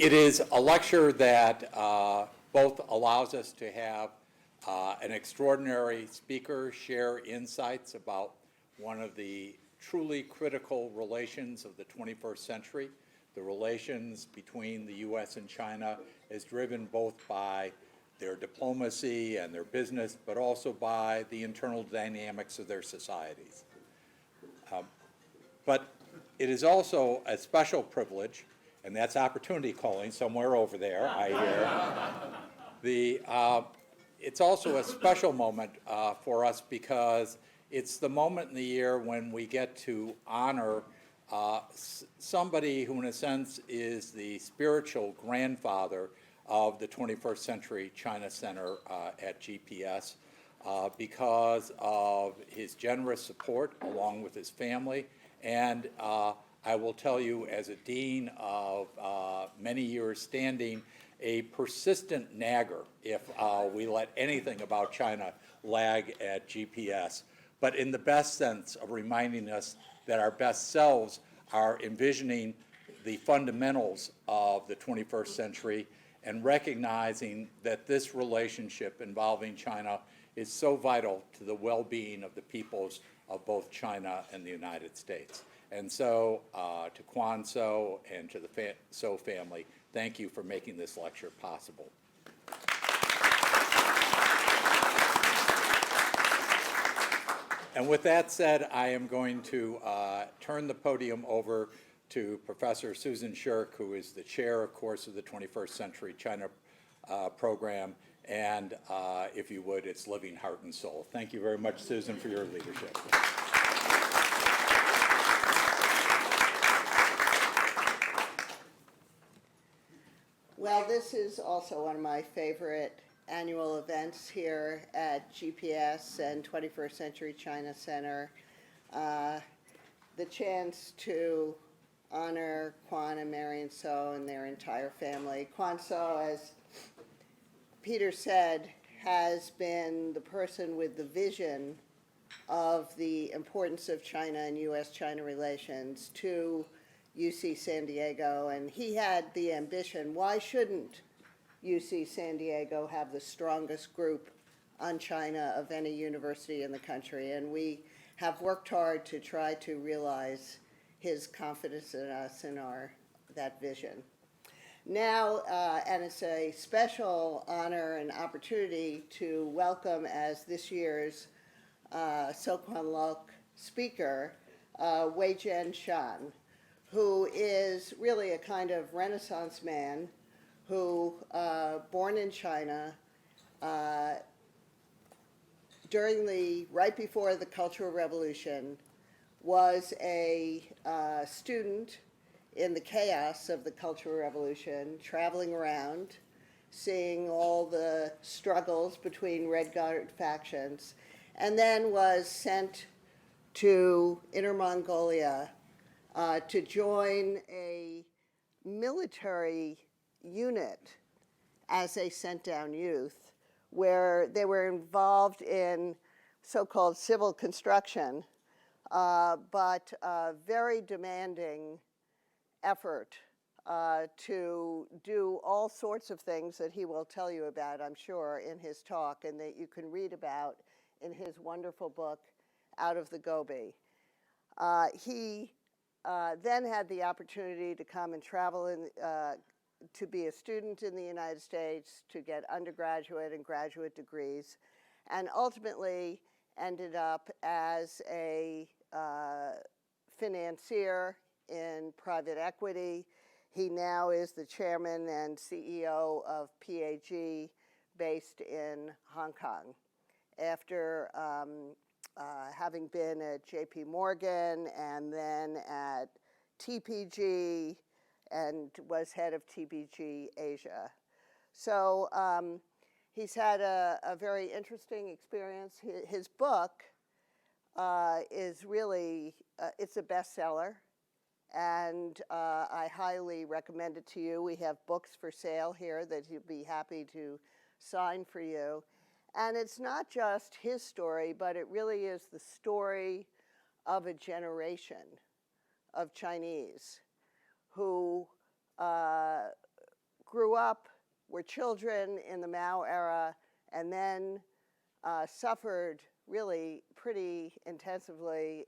It is a lecture that both allows us to have an extraordinary speaker share insights about one of the truly critical relations of the 21st century. The relations between the U.S. and China is driven both by their diplomacy and their business, but also by the internal dynamics of their societies. But it is also a special privilege, and that's opportunity calling somewhere over there, I hear. It's also a special moment for us because it's the moment in the year when we get to honor somebody who, in a sense, is the spiritual grandfather of the 21st Century China Center at GPS because of his generous support along with his family. And I will tell you, as a dean of many years standing, a persistent nagger if we let anything about China lag at GPS, but in the best sense of reminding us that our best selves are envisioning the fundamentals of the 21st century and recognizing that this relationship involving China is so vital to the well-being of the peoples of both China and the United States. And so to Kwan So and to the So family, thank you for making this lecture possible. And with that said, I am going to turn the podium over to Professor Susan Shirk, who is the chair, of course, of the 21st Century China program. And if you would, it's Living Heart and Soul. Thank you very much, Susan, for your leadership. Well, this is also one of my favorite annual events here at GPS and 21st Century China Center. The chance to honor Kwan and Marion So and their entire family. Kwan So, as Peter said, has been the person with the vision of the importance of China and U.S.-China relations to UC San Diego, and he had the ambition, why shouldn't UC San Diego have the strongest group on China of any university in the country? And we have worked hard to try to realize his confidence in us and that vision. Now, and it's a special honor and opportunity to welcome as this year's Kwan Lok speaker, Weijian Shan, who is really a kind of Renaissance man who, born in China, right before the Cultural Revolution, was a student in the chaos of the Cultural Revolution, traveling around, seeing all the struggles between Red Guard factions, and then was sent to Inner Mongolia to join a military unit as a sent-down youth, where they were involved in so-called civil construction, but very demanding effort to do all sorts of things that he will tell you about, I'm sure, in his talk, and that you can read about in his wonderful book, Out of the Gobi. He then had the opportunity to come and travel to be a student in the United States, to get undergraduate and graduate degrees, and ultimately ended up as a financier in private equity. He now is the chairman and CEO of PAG, based in Hong Kong, after having been at JP Morgan and then at TPG, and was head of TPG Asia. So he's had a very interesting experience. His book is really, it's a bestseller, and I highly recommend it to you. We have books for sale here that he'd be happy to sign for you. And it's not just his story, but it really is the story of a generation of Chinese who grew up, were children in the Mao era, and then suffered really pretty intensely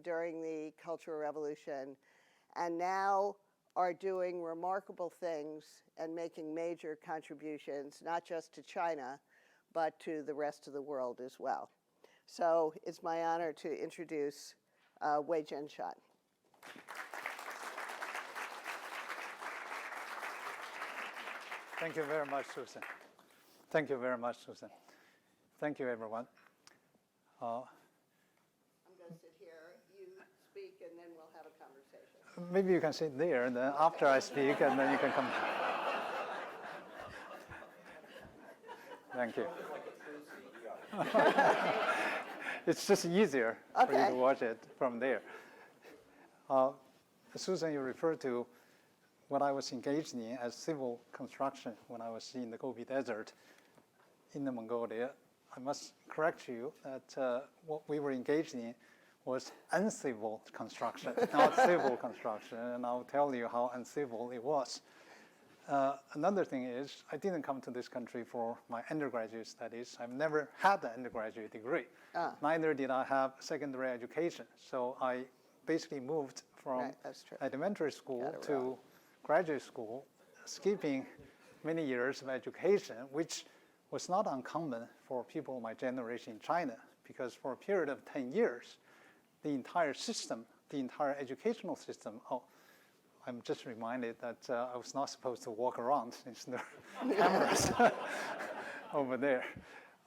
during the Cultural Revolution, and now are doing remarkable things and making major contributions, not just to China, but to the rest of the world as well. So it's my honor to introduce Weijian Shan. Thank you very much, Susan. Thank you very much, Susan. Thank you, everyone. I'm going to sit here, you speak, and then we'll have a conversation. Maybe you can sit there, and then after I speak, and then you can come. Thank you. It's just easier for you to watch it from there. Susan, you referred to what I was engaged in as civil construction when I was in the Gobi Desert in Mongolia. I must correct you that what we were engaged in was uncivil construction, not civil construction, and I'll tell you how uncivil it was. Another thing is, I didn't come to this country for my undergraduate studies. I've never had an undergraduate degree. Neither did I have secondary education. So I basically moved from elementary school to graduate school, skipping many years of education, which was not uncommon for people of my generation in China, because for a period of 10 years, the entire system, the entire educational system, I'm just reminded that I was not supposed to walk around since there are cameras over there.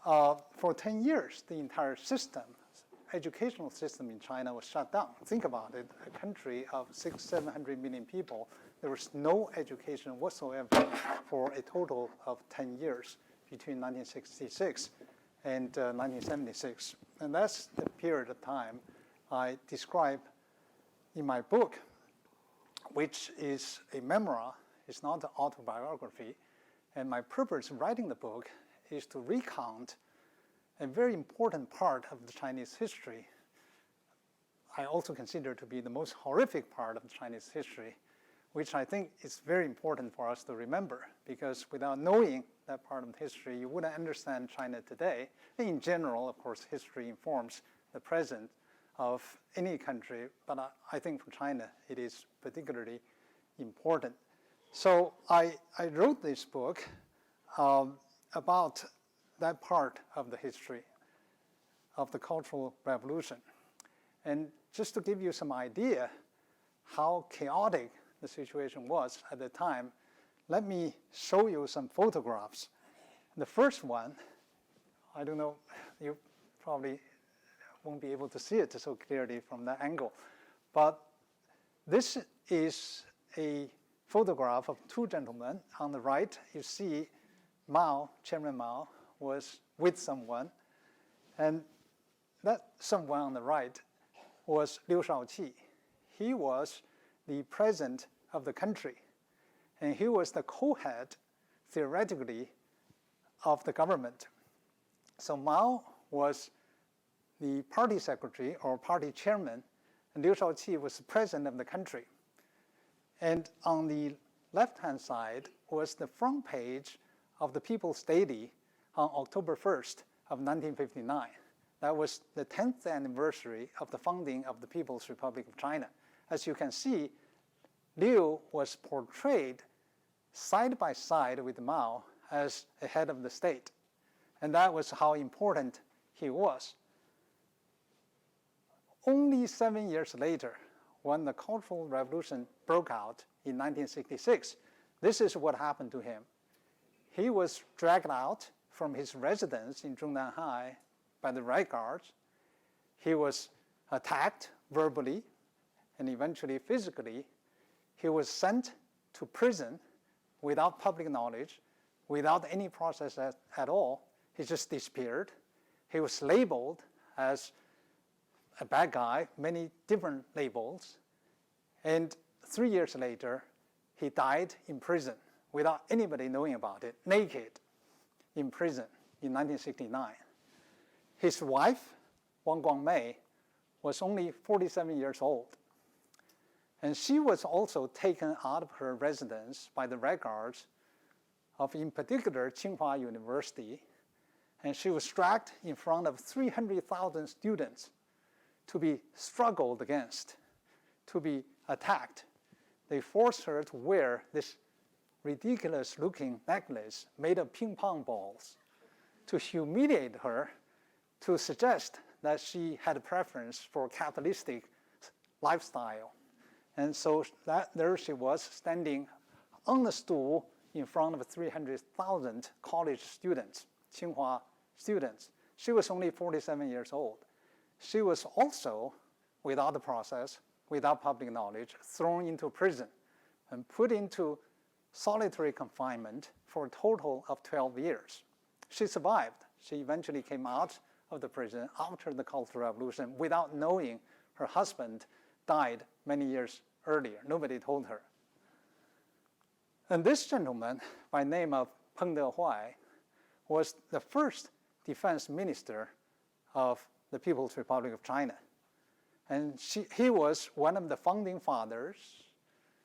For 10 years, the entire system, educational system in China was shut down. Think about it, a country of 600-700 million people, there was no education whatsoever for a total of 10 years between 1966 and 1976. And that's the period of time I describe in my book, which is a memoir. It's not an autobiography. And my purpose in writing the book is to recount a very important part of the Chinese history. I also consider to be the most horrific part of Chinese history, which I think is very important for us to remember, because without knowing that part of history, you wouldn't understand China today. And in general, of course, history informs the present of any country, but I think for China, it is particularly important. So I wrote this book about that part of the history of the Cultural Revolution. And just to give you some idea how chaotic the situation was at the time, let me show you some photographs. The first one, I don't know, you probably won't be able to see it so clearly from that angle, but this is a photograph of two gentlemen. On the right, you see Mao, Chairman Mao, was with someone, and that someone on the right was Liu Shaoqi. He was the president of the country, and he was the co-head, theoretically, of the government. So Mao was the party secretary or party chairman, and Liu Shaoqi was the president of the country. And on the left-hand side was the front page of the People's Daily on October 1st of 1959. That was the 10th anniversary of the founding of the People's Republic of China. As you can see, Liu was portrayed side by side with Mao as a head of the state. And that was how important he was. Only 7 years later, when the Cultural Revolution broke out in 1966, this is what happened to him. He was dragged out from his residence in Zhongnanhai by the Right Guards. He was attacked verbally and eventually physically. He was sent to prison without public knowledge, without any process at all. He just disappeared. He was labeled as a bad guy, many different labels. And 3 years later, he died in prison without anybody knowing about it, naked, in prison in 1969. His wife, Wang Guangmei, was only 47 years old. And she was also taken out of her residence by the Red Guards of, in particular, Tsinghua University. And she was dragged in front of 300,000 students to be struggled against, to be attacked. They forced her to wear this ridiculous-looking necklace made of ping pong balls to humiliate her, to suggest that she had a preference for Catholicistic lifestyle. And so there she was, standing on the stool in front of 300,000 college students, Tsinghua students. She was only 47 years old. She was also, without the process, without public knowledge, thrown into prison and put into solitary confinement for a total of 12 years. She survived. She eventually came out of the prison after the Cultural Revolution without knowing her husband died many years earlier. Nobody told her. And this gentleman, by name of Peng Dehuai, was the first defense minister of the People's Republic of China. And he was one of the founding fathers,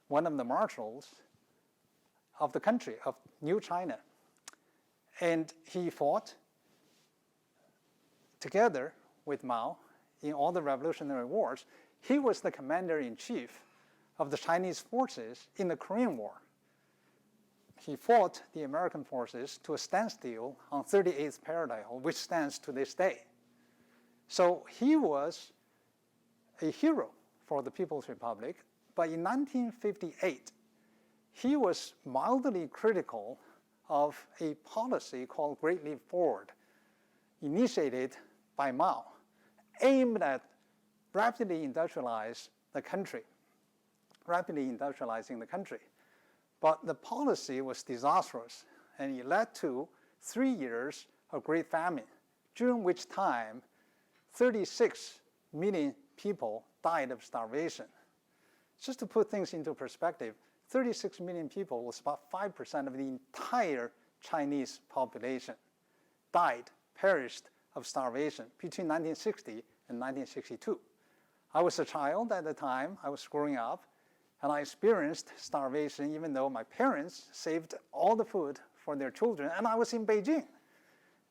one of the marshals of the country, of New China. And he fought together with Mao in all the revolutionary wars. He was the commander-in-chief of the Chinese forces in the Korean War. He fought the American forces to a standstill on 38th parallel, which stands to this day. So he was a hero for the People's Republic, but in 1958, he was mildly critical of a policy called Great Leap Forward, initiated by Mao, aimed at rapidly industrializing the country. But the policy was disastrous, and it led to 3 years of great famine, during which time 36 million people died of starvation. Just to put things into perspective, 36 million people was about 5% of the entire Chinese population perished of starvation between 1960 and 1962. I was a child at the time. I was growing up, and I experienced starvation even though my parents saved all the food for their children, and I was in Beijing,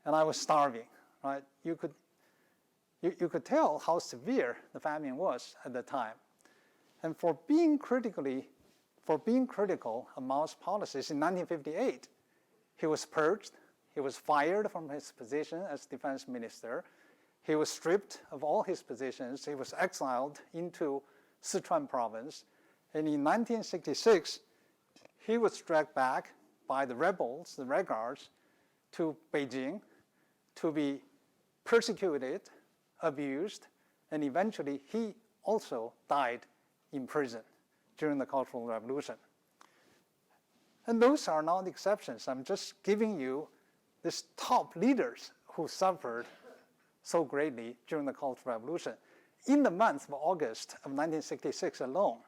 and I was starving, right? You could tell how severe the famine was at the time. And for being critical of Mao's policies in 1958, he was purged. He was fired from his position as defense minister. He was stripped of all his positions. He was exiled into Sichuan province. And in 1966, he was dragged back by the rebels, the Red Guards, to Beijing to be persecuted, abused, and eventually he also died in prison during the Cultural Revolution. And those are not exceptions. I'm just giving you these top leaders who suffered so greatly during the Cultural Revolution. In the month of August of 1966 alone,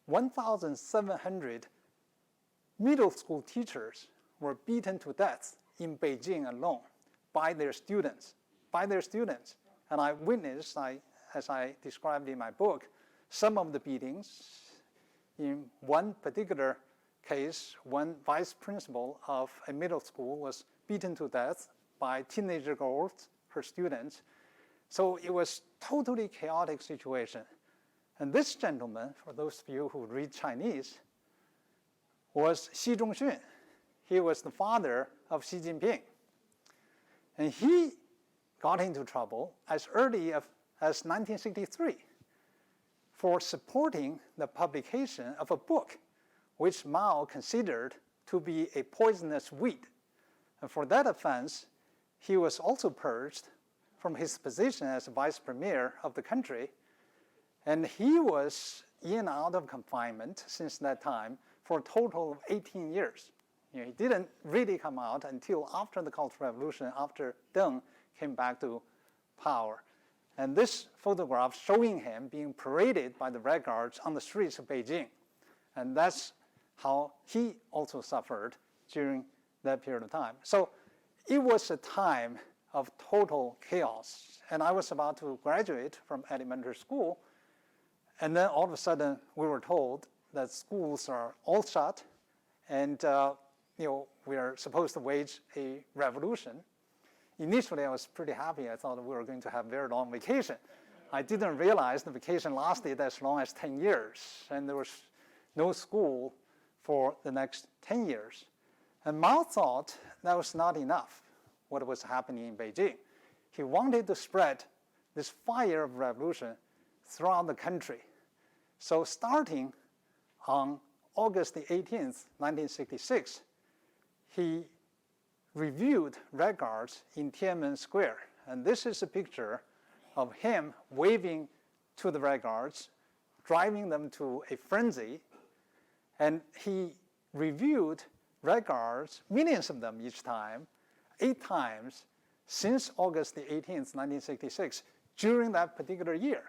1,700 middle school teachers were beaten to death in Beijing alone by their students. And I witnessed, as I described in my book, some of the beatings. In one particular case, one vice principal of a middle school was beaten to death by teenager girls, her students. So it was totally chaotic situation. And this gentleman, for those of you who read Chinese, was Xi Zhongxun. He was the father of Xi Jinping. And he got into trouble as early as 1963 for supporting the publication of a book which Mao considered to be a poisonous weed. And for that offense, he was also purged from his position as vice premier of the country. And he was in and out of confinement since that time for a total of 18 years. He didn't really come out until after the Cultural Revolution, after Deng came back to power. And this photograph showing him being paraded by the Red Guards on the streets of Beijing. And that's how he also suffered during that period of time. So it was a time of total chaos. And I was about to graduate from elementary school. And then all of a sudden, we were told that schools are all shut, and we are supposed to wage a revolution. Initially, I was pretty happy. I thought we were going to have a very long vacation. I didn't realize the vacation lasted as long as 10 years, and there was no school for the next 10 years. And Mao thought that was not enough, what was happening in Beijing. He wanted to spread this fire of revolution throughout the country. So starting on August the 18th, 1966, he reviewed Red Guards in Tiananmen Square. And this is a picture of him waving to the Red Guards, driving them to a frenzy. And he reviewed Red Guards, millions of them each time, 8 times since August the 18th, 1966, during that particular year.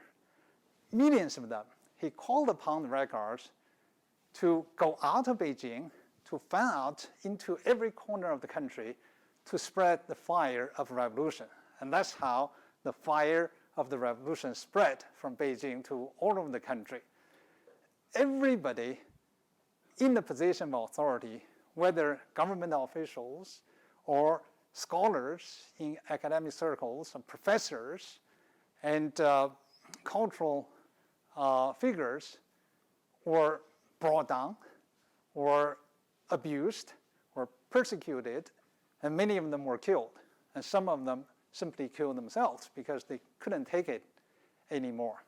Millions of them. He called upon the Red Guards to go out of Beijing, to fan out into every corner of the country to spread the fire of revolution. And that's how the fire of the revolution spread from Beijing to all over the country. Everybody in the position of authority, whether government officials or scholars in academic circles, and professors, and cultural figures, were brought down, or abused, or persecuted, and many of them were killed. And some of them simply killed themselves because they couldn't take it anymore.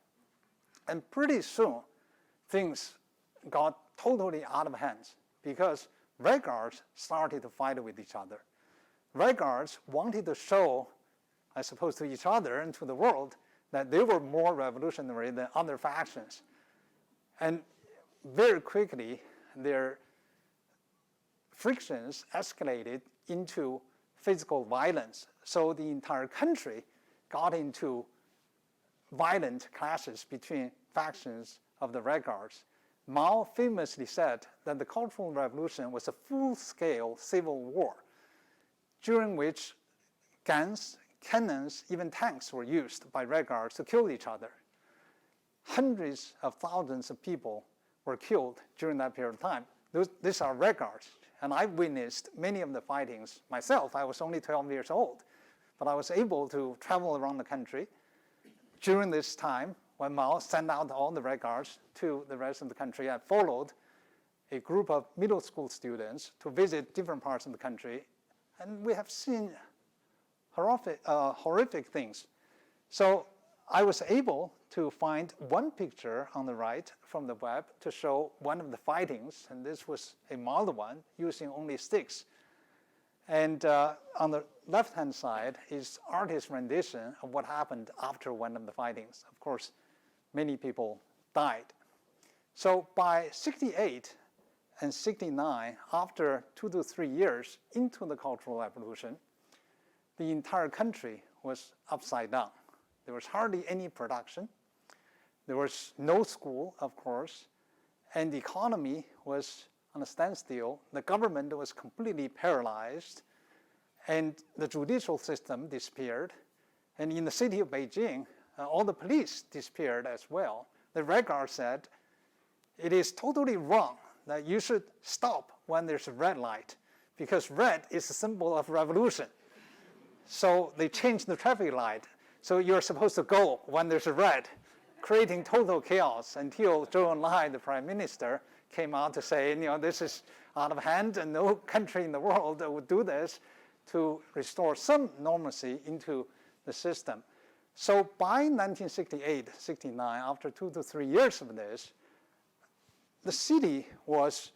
And pretty soon, things got totally out of hands because Red Guards started to fight with each other. Red Guards wanted to show, I suppose, to each other and to the world that they were more revolutionary than other factions. And very quickly, their frictions escalated into physical violence. So the entire country got into violent clashes between factions of the Red Guards. Mao famously said that the Cultural Revolution was a full-scale civil war, during which guns, cannons, even tanks were used by Red Guards to kill each other. Hundreds of thousands of people were killed during that period of time. These are Red Guards, and I witnessed many of the fightings myself. I was only 12 years old, but I was able to travel around the country during this time when Mao sent out all the Red Guards to the rest of the country. I followed a group of middle school students to visit different parts of the country, and we have seen horrific things. So I was able to find one picture on the right from the web to show one of the fightings, and this was a model one using only sticks. And on the left-hand side is artist's rendition of what happened after one of the fightings. Of course, many people died. So by 68 and 69, after 2 to 3 years into the Cultural Revolution, the entire country was upside down. There was hardly any production. There was no school, of course, and the economy was on a standstill. The government was completely paralyzed, and the judicial system disappeared. And in the city of Beijing, all the police disappeared as well. The Red Guard said, it is totally wrong that you should stop when there's a red light, because red is a symbol of revolution. So they changed the traffic light. So you're supposed to go when there's a red, creating total chaos until Zhou Enlai, the prime minister, came out to say, this is out of hand and no country in the world would do this, to restore some normalcy into the system. So by 1968, 69, after 2 to 3 years of this, the city was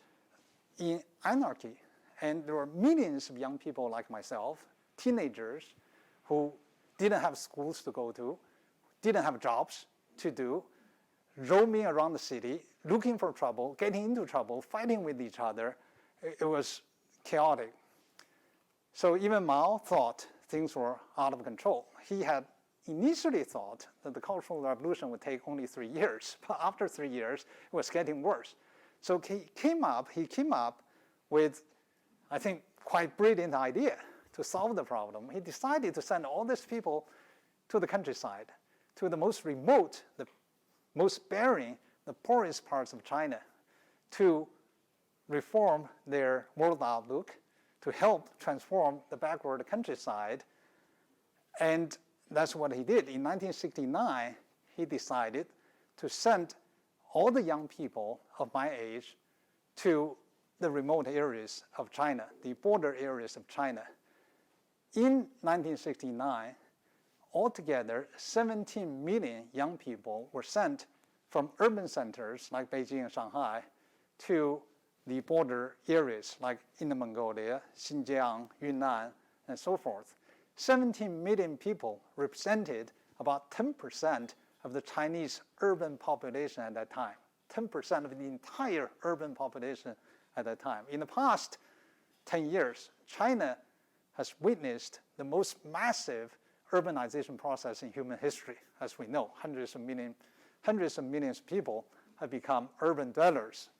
in anarchy. And there were millions of young people like myself, teenagers, who didn't have schools to go to, didn't have jobs to do, roaming around the city, looking for trouble, getting into trouble, fighting with each other. It was chaotic. So even Mao thought things were out of control. He had initially thought that the Cultural Revolution would take only 3 years, but after 3 years, it was getting worse. So he came up with, I think, quite brilliant idea to solve the problem. He decided to send all these people to the countryside, to the most remote, the most barren, the poorest parts of China, to reform their world outlook, to help transform the backward countryside. And that's what he did. In 1969, he decided to send all the young people of my age to the remote areas of China, the border areas of China. In 1969, altogether, 17 million young people were sent from urban centers like Beijing and Shanghai to the border areas like Inner Mongolia, Xinjiang, Yunnan, and so forth. 17 million people represented about 10% of the Chinese urban population at that time, 10% of the entire urban population at that time. In the past 10 years, China has witnessed the most massive urbanization process in human history. As we know, hundreds of millions of people have become urban dwellers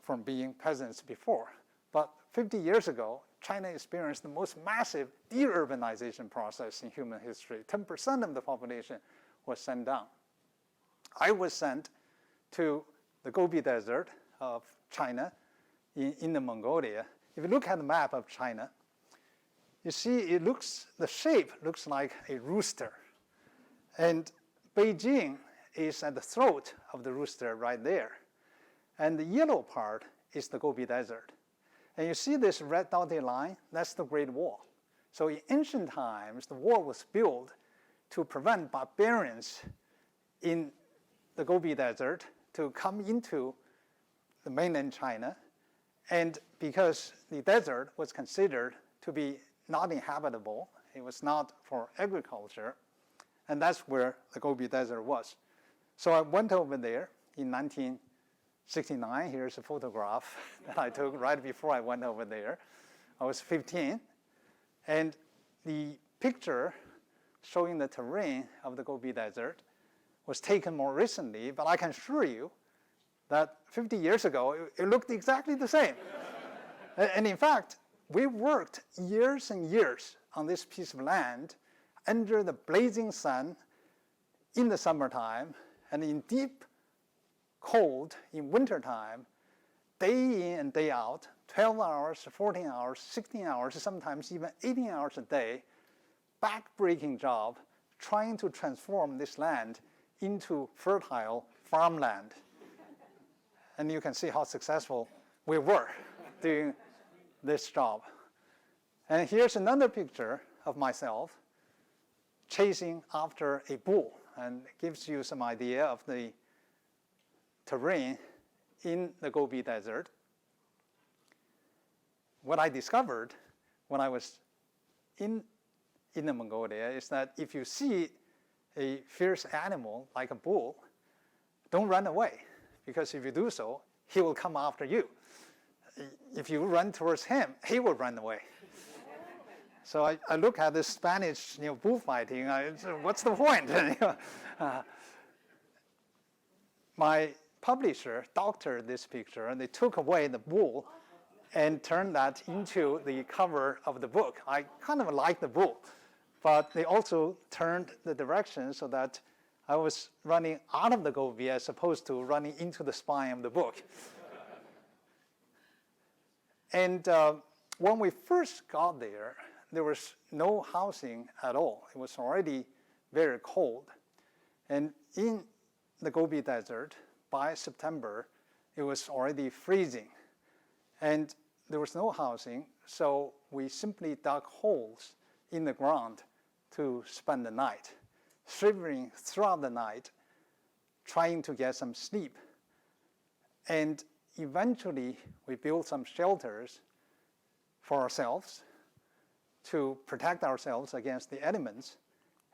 from being peasants before. But 50 years ago, China experienced the most massive de-urbanization process in human history. 10% of the population was sent down. I was sent to the Gobi Desert of China in Inner Mongolia. If you look at the map of China, you see the shape looks like a rooster. And Beijing is at the throat of the rooster right there. And the yellow part is the Gobi Desert. And you see this red dotted line? That's the Great Wall. So in ancient times, the wall was built to prevent barbarians in the Gobi Desert to come into the mainland China. And because the desert was considered to be not inhabitable, it was not for agriculture, and that's where the Gobi Desert was. So I went over there in 1969. Here's a photograph that I took right before I went over there. I was 15, and the picture showing the terrain of the Gobi Desert was taken more recently, but I can assure you that 50 years ago, it looked exactly the same. And in fact, we worked years and years on this piece of land under the blazing sun in the summertime and in deep cold in wintertime, day in and day out, 12 hours, 14 hours, 16 hours, sometimes even 18 hours a day, back-breaking job trying to transform this land into fertile farmland. And you can see how successful we were doing this job. And here's another picture of myself chasing after a bull, and it gives you some idea of the terrain in the Gobi Desert. What I discovered when I was in Inner Mongolia is that if you see a fierce animal like a bull, don't run away, because if you do so, he will come after you. If you run towards him, he will run away. So I look at this Spanish bullfighting, what's the point? My publisher doctored this picture, and they took away the bull and turned that into the cover of the book. I kind of like the bull, but they also turned the direction so that I was running out of the Gobi as opposed to running into the spine of the book. And when we first got there, there was no housing at all. It was already very cold. And in the Gobi Desert, by September, it was already freezing. And there was no housing, so we simply dug holes in the ground to spend the night, shivering throughout the night, trying to get some sleep. And eventually, we built some shelters for ourselves to protect ourselves against the elements.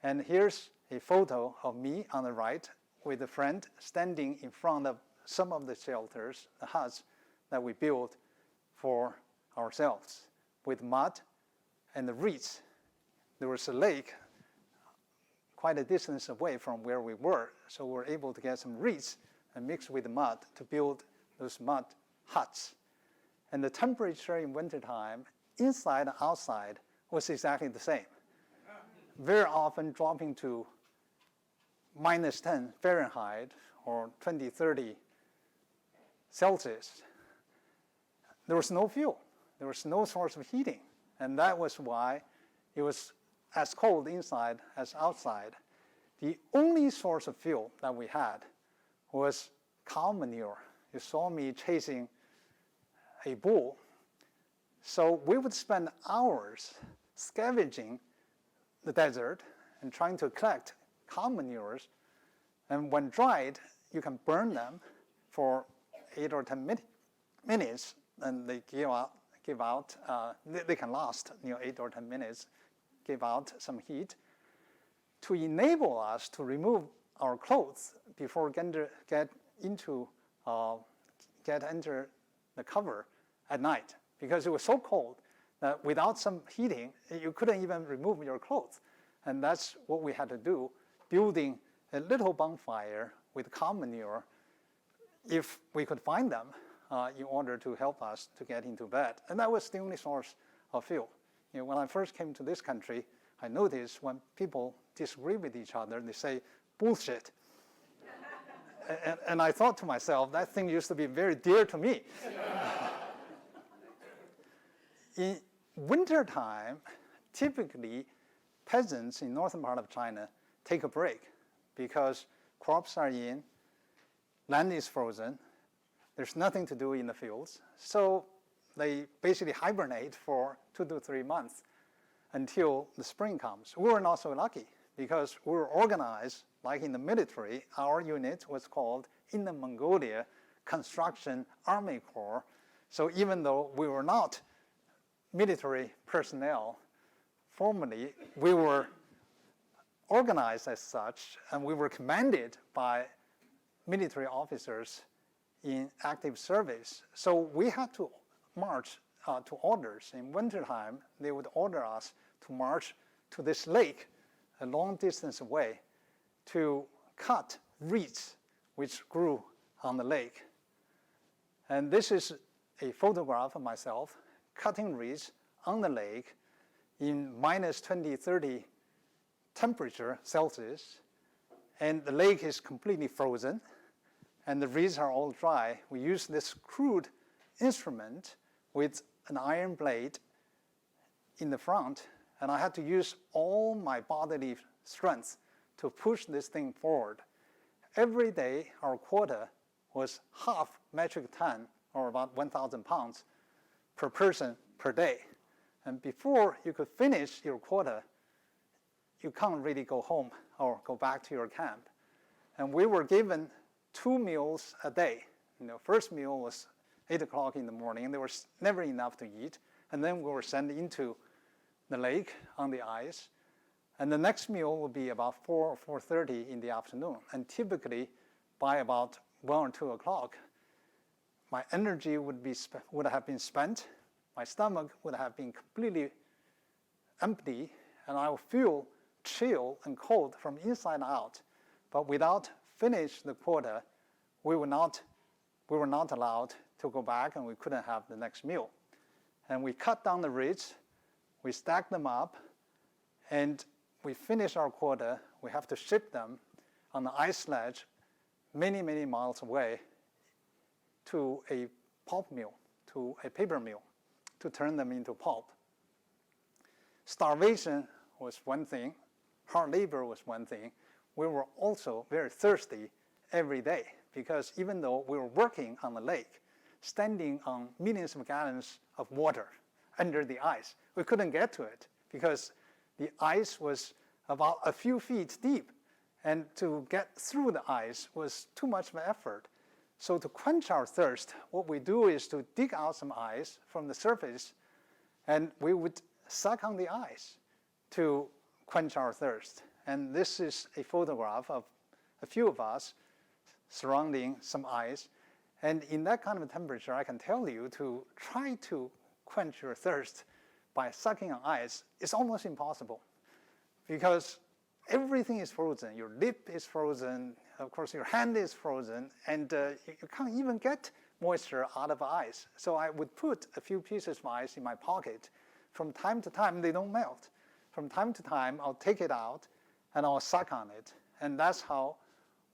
And here's a photo of me on the right with a friend standing in front of some of the shelters, the huts that we built for ourselves with mud and the reeds. There was a lake quite a distance away from where we were, so we were able to get some reeds and mix with the mud to build those mud huts. And the temperature in wintertime, inside and outside, was exactly the same. Very often dropping to -10 Fahrenheit or 20, 30 Celsius, there was no fuel. There was no source of heating. And that was why it was as cold inside as outside. The only source of fuel that we had was cow manure. You saw me chasing a bull. So we would spend hours scavenging the desert and trying to collect cow manures. And when dried, you can burn them for 8 or 10 minutes, and they give out. They can last 8 or 10 minutes, give out some heat to enable us to remove our clothes before get enter the cover at night, because it was so cold that without some heating, you couldn't even remove your clothes. And that's what we had to do, building a little bonfire with cow manure, if we could find them, in order to help us to get into bed. And that was the only source of fuel. When I first came to this country, I noticed when people disagree with each other, they say, bullshit. and I thought to myself, that thing used to be very dear to me. In wintertime, typically, peasants in northern part of China take a break because crops are in, land is frozen, there's nothing to do in the fields. So they basically hibernate for 2 to 3 months until the spring comes. We were not so lucky because we were organized, like in the military. Our unit was called Inner Mongolia Construction Army Corps. So even though we were not military personnel formally, we were organized as such, and we were commanded by military officers in active service. So we had to march to orders. In wintertime, they would order us to march to this lake a long distance away to cut reeds which grew on the lake. And this is a photograph of myself cutting reeds on the lake in minus 20, 30 temperature Celsius. And the lake is completely frozen, and the reeds are all dry. We use this crude instrument with an iron blade in the front, and I had to use all my bodily strength to push this thing forward. Every day, our quota was half metric ton, or about 1,000 pounds per person per day. And before you could finish your quota, you can't really go home or go back to your camp. And we were given 2 meals a day. First meal was 8 o'clock in the morning, and there was never enough to eat. And then we were sent into the lake on the ice. And the next meal would be about 4 or 4:30 in the afternoon. And typically, by about 1 or 2 o'clock, my energy would have been spent. My stomach would have been completely empty, and I would feel chill and cold from inside out. But without finish the quota, we were not allowed to go back, and we couldn't have the next meal. And we cut down the reeds, we stack them up, and we finish our quota. We have to ship them on the ice sledge many, many miles away to a pulp mill, to a paper mill, to turn them into pulp. Starvation was one thing. Hard labor was one thing. We were also very thirsty every day, because even though we were working on the lake, standing on millions of gallons of water under the ice, we couldn't get to it because the ice was about a few feet deep, and to get through the ice was too much of an effort. So to quench our thirst, what we do is to dig out some ice from the surface, and we would suck on the ice to quench our thirst. And this is a photograph of a few of us surrounding some ice. And in that kind of temperature, I can tell you, to try to quench your thirst by sucking on ice is almost impossible, because everything is frozen. Your lip is frozen. Of course, your hand is frozen, and you can't even get moisture out of ice. So I would put a few pieces of ice in my pocket. From time to time, they don't melt. From time to time, I'll take it out, and I'll suck on it. And that's how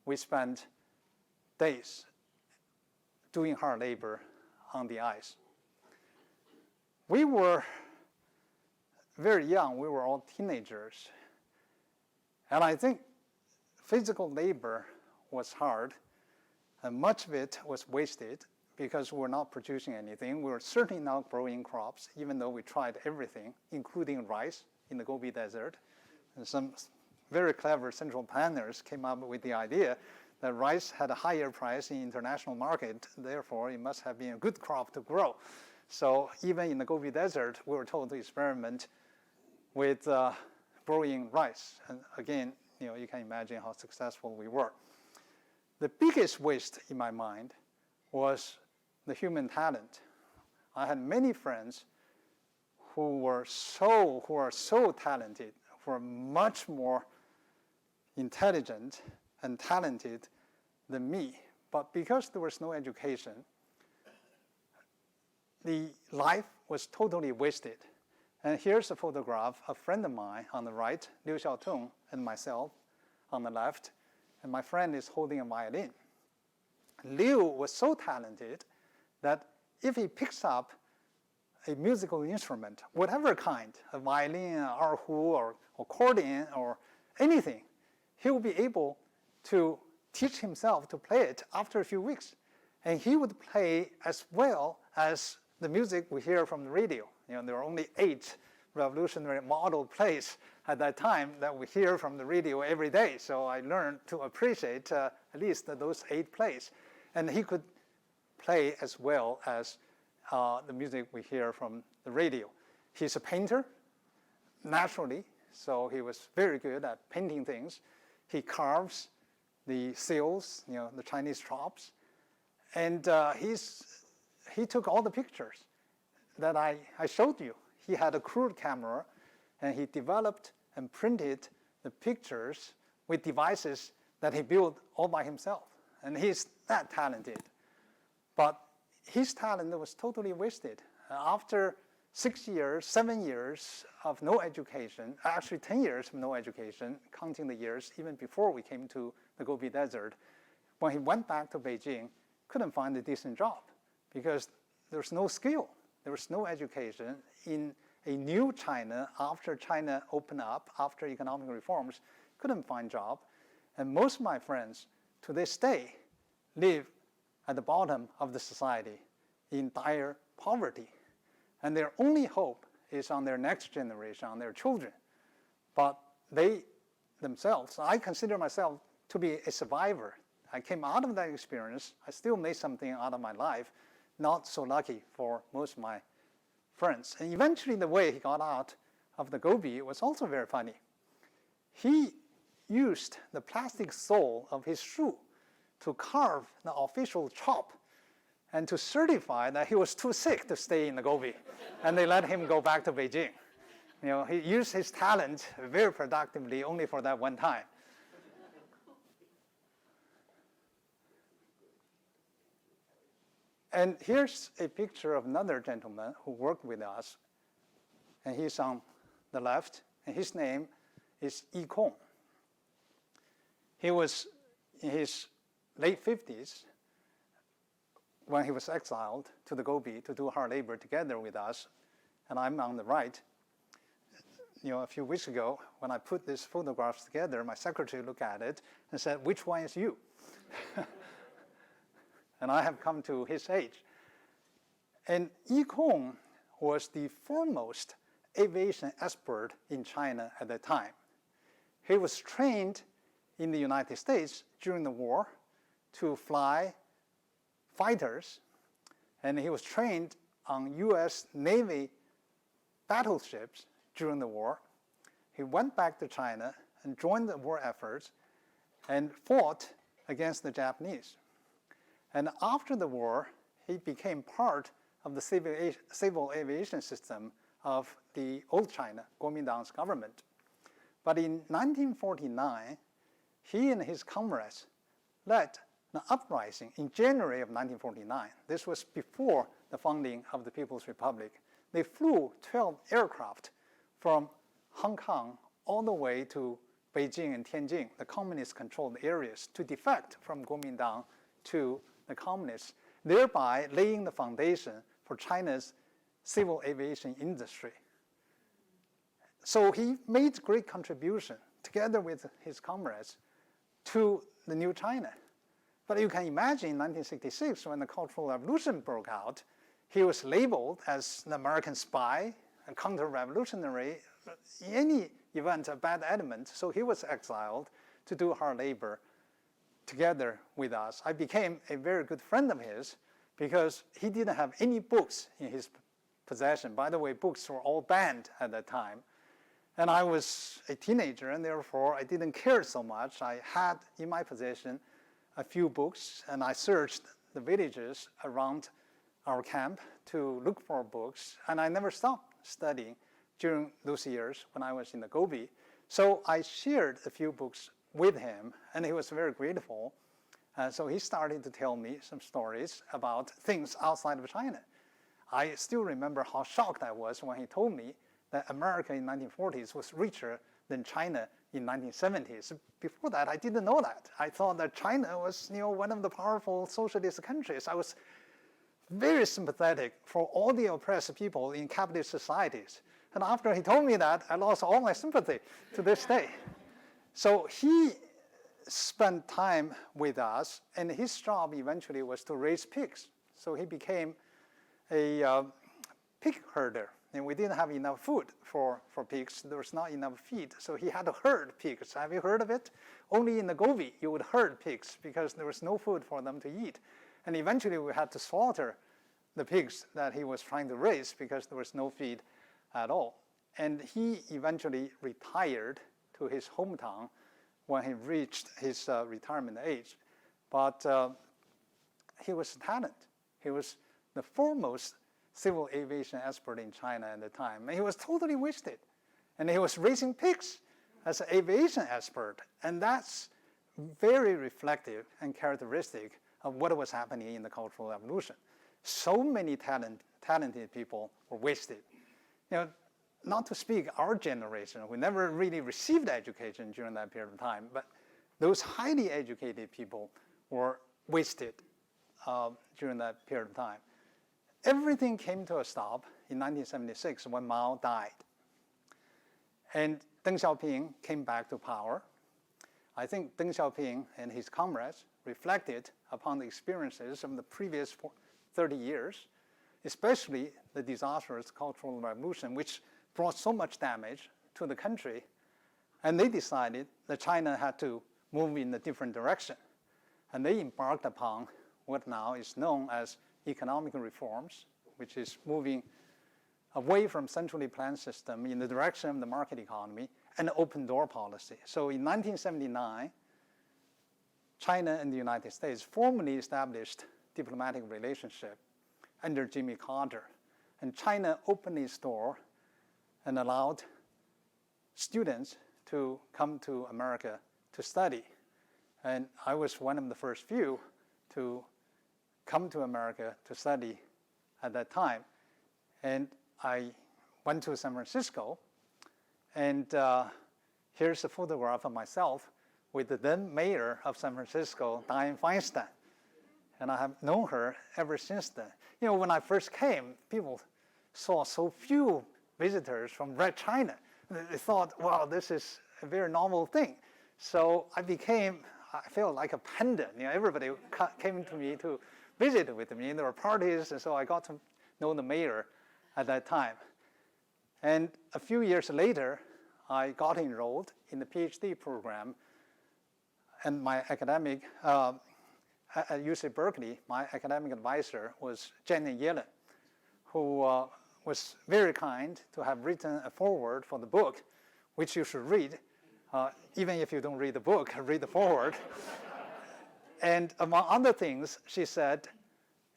we spent days doing hard labor on the ice. We were very young. We were all teenagers. And I think physical labor was hard, and much of it was wasted because we were not producing anything. We were certainly not growing crops, even though we tried everything, including rice in the Gobi Desert. And some very clever central planners came up with the idea that rice had a higher price in the international market, therefore it must have been a good crop to grow. So even in the Gobi Desert, we were told to experiment with growing rice. And again, you can imagine how successful we were. The biggest waste in my mind was the human talent. I had many friends who are so talented, who are much more intelligent and talented than me. But because there was no education, the life was totally wasted. And here's a photograph of a friend of mine on the right, Liu Xiaotong, and myself on the left. And my friend is holding a violin. Liu was so talented that if he picks up a musical instrument, whatever kind, a violin, an erhu, or accordion, or anything, he will be able to teach himself to play it after a few weeks. And he would play as well as the music we hear from the radio. There are only 8 revolutionary model plays at that time that we hear from the radio every day. So I learned to appreciate at least those 8 plays. And he could play as well as the music we hear from the radio. He's a painter, naturally, so he was very good at painting things. He carves the seals, the Chinese shops, and he took all the pictures that I showed you. He had a crude camera, and he developed and printed the pictures with devices that he built all by himself. And he's that talented. But his talent was totally wasted. After 6 years, 7 years of no education, actually 10 years of no education, counting the years even before we came to the Gobi Desert, when he went back to Beijing, couldn't find a decent job because there was no skill. There was no education in a new China after China opened up, after economic reforms, couldn't find job. And most of my friends to this day live at the bottom of the society in dire poverty. And their only hope is on their next generation, on their children. But they themselves, I consider myself to be a survivor. I came out of that experience. I still made something out of my life. Not so lucky for most of my friends. And eventually the way he got out of the Gobi was also very funny. He used the plastic sole of his shoe to carve the official chop and to certify that he was too sick to stay in the Gobi. And they let him go back to Beijing. He used his talent very productively only for that one time. And here's a picture of another gentleman who worked with us. And he's on the left, and his name is Yi Kong. He was in his late 50s when he was exiled to the Gobi to do hard labor together with us, and I'm on the right. A few weeks ago, when I put these photographs together, my secretary looked at it and said, "Which one is you?" And I have come to his age. And Yi Kong was the foremost aviation expert in China at that time. He was trained in the United States during the war to fly fighters, and he was trained on US Navy battleships during the war. He went back to China and joined the war efforts and fought against the Japanese. And after the war, he became part of the civil aviation system of the old China, Kuomintang's government. But in 1949, he and his comrades led an uprising in January of 1949. This was before the founding of the People's Republic. They flew 12 aircraft from Hong Kong all the way to Beijing and Tianjin, the communist-controlled areas, to defect from Kuomintang to the communists, thereby laying the foundation for China's civil aviation industry. So he made great contribution together with his comrades to the new China. But you can imagine in 1966, when the Cultural Revolution broke out, he was labeled as an American spy, a counter-revolutionary, any event, a bad element. So he was exiled to do hard labor together with us. I became a very good friend of his because he didn't have any books in his possession. By the way, books were all banned at that time. And I was a teenager, and therefore I didn't care so much. I had in my possession a few books, and I searched the villages around our camp to look for books, and I never stopped studying during those years when I was in the Gobi. So I shared a few books with him, and he was very grateful. So he started to tell me some stories about things outside of China. I still remember how shocked I was when he told me that America in the 1940s was richer than China in 1970s. Before that, I didn't know that. I thought that China was, one of the powerful socialist countries. I was very sympathetic for all the oppressed people in capitalist societies. And after he told me that, I lost all my sympathy to this day. So he spent time with us, and his job eventually was to raise pigs. So he became a pig herder. And we didn't have enough food for pigs. There was not enough feed, so he had to herd pigs. Have you heard of it? Only in the Gobi you would herd pigs because there was no food for them to eat. And eventually we had to slaughter the pigs that he was trying to raise because there was no feed at all. And he eventually retired to his hometown when he reached his retirement age. But he was a talent. He was the foremost civil aviation expert in China at the time. And he was totally wasted. And he was raising pigs as an aviation expert. And that's very reflective and characteristic of what was happening in the Cultural Revolution. So many talented people were wasted. Not to speak our generation, we never really received education during that period of time, but those highly educated people were wasted during that period of time. Everything came to a stop in 1976 when Mao died. And Deng Xiaoping came back to power. I think Deng Xiaoping and his comrades reflected upon the experiences of the previous 30 years, especially the disastrous Cultural Revolution, which brought so much damage to the country. And they decided that China had to move in a different direction. And they embarked upon what now is known as economic reforms, which is moving away from centrally planned system in the direction of the market economy and open door policy. So in 1979, China and the United States formally established diplomatic relationship under Jimmy Carter. And China opened its door and allowed students to come to America to study. And I was one of the first few to come to America to study at that time. And I went to San Francisco, and here's a photograph of myself with the then mayor of San Francisco, Dianne Feinstein. And I have known her ever since then. When I first came, people saw so few visitors from Red China. They thought, wow, this is a very normal thing. So I felt like a pendant. Everybody came to me to visit with me. There were parties, and so I got to know the mayor at that time. And a few years later, I got enrolled in the PhD program. And my academic, at UC Berkeley, my academic advisor was Janet Yellen, who was very kind to have written a foreword for the book, which you should read. Even if you don't read the book, read the foreword. And among other things, she said,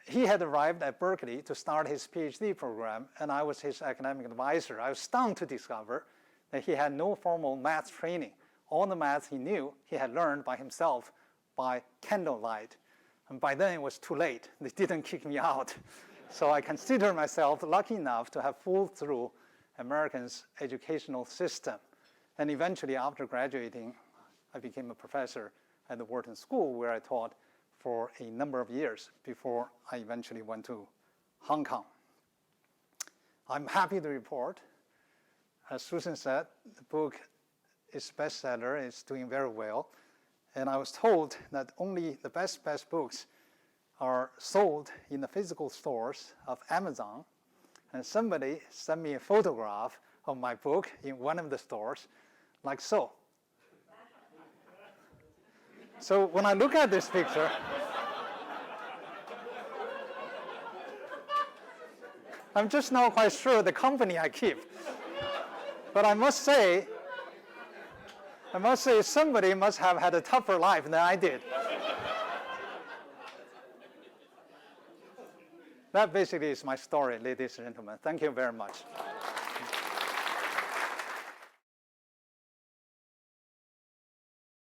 he had arrived at Berkeley to start his PhD program, and I was his academic advisor. I was stunned to discover that he had no formal math training. All the math he knew, he had learned by himself by candlelight. And by then it was too late. They didn't kick me out. So I consider myself lucky enough to have pulled through America's educational system. And eventually, after graduating, I became a professor at the Wharton School, where I taught for a number of years before I eventually went to Hong Kong. I'm happy to report, as Susan said, the book is bestseller, it's doing very well. And I was told that only the best books are sold in the physical stores of Amazon. And somebody sent me a photograph of my book in one of the stores, like so. So when I look at this picture, I'm just not quite sure the company I keep. But I must say somebody must have had a tougher life than I did. That basically is my story, ladies and gentlemen. Thank you very much.